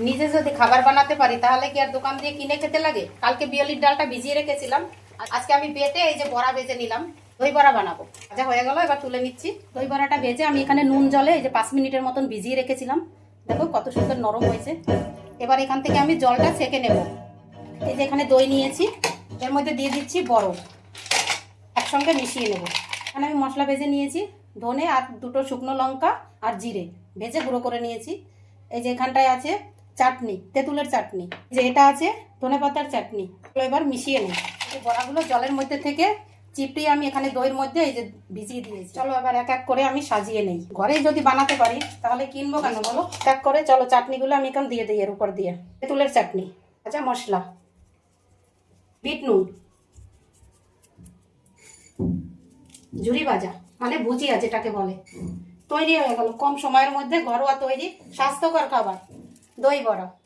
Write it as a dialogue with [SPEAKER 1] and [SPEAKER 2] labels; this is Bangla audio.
[SPEAKER 1] নিজে যদি খাবার বানাতে পারি তাহলে কি আর দোকান দিয়ে কিনে খেতে লাগে। কালকে বিয়ালির ডালটা ভিজিয়ে রেখেছিলাম, আজকে আমি বেটে এই যে বড়া ভেজে নিলাম, দই বড়া বানাবো। ভাজা হয়ে গেল, এবার তুলে নিচ্ছি। দই বড়াটা ভেজে আমি এখানে নুন জলে এই যে 5 মিনিটের মতন ভিজিয়ে রেখেছিলাম, দেখো কত সুন্দর নরম হয়েছে। এবার এখান থেকে আমি জলটা ছেঁকে নেব। এই যে এখানে দই নিয়েছি, এর মধ্যে দিয়ে দিচ্ছি বরফ, একসঙ্গে মিশিয়ে নেব। এখানে আমি মশলা ভেজে নিয়েছি, ধনে আর 2টো শুকনো লঙ্কা আর জিরে ভেজে গুঁড়ো করে নিয়েছি। এই যে এখানটায় আছে চাটনি, তেঁতুলের চাটনি, যে এটা আছে ধনেপাতার চাটনি। এবার মিশিয়ে নিই। এই বড়াগুলো জলের মধ্যে থেকে চিপড়িয়ে আমি এখানে দইয়ের মধ্যে এই যে ভিজিয়ে দিয়েছি। চলো এবার এক এক করে আমি সাজিয়ে নেই। ঘরেই যদি বানাতে পারি তাহলে কিনবো কেন বলো। এক করে চলো চাটনিগুলো আমি এখন দিয়ে দিই এর উপর দিয়ে। তেঁতুলের চাটনি, আচ্ছা মশলা, বিট নুন, ঝুরি ভাজা মানে ভুজিয়া যেটাকে বলে, তৈরি হয়ে গেল কম সময়ের মধ্যে ঘরোয়া তৈরি স্বাস্থ্যকর খাবার দই বড়া।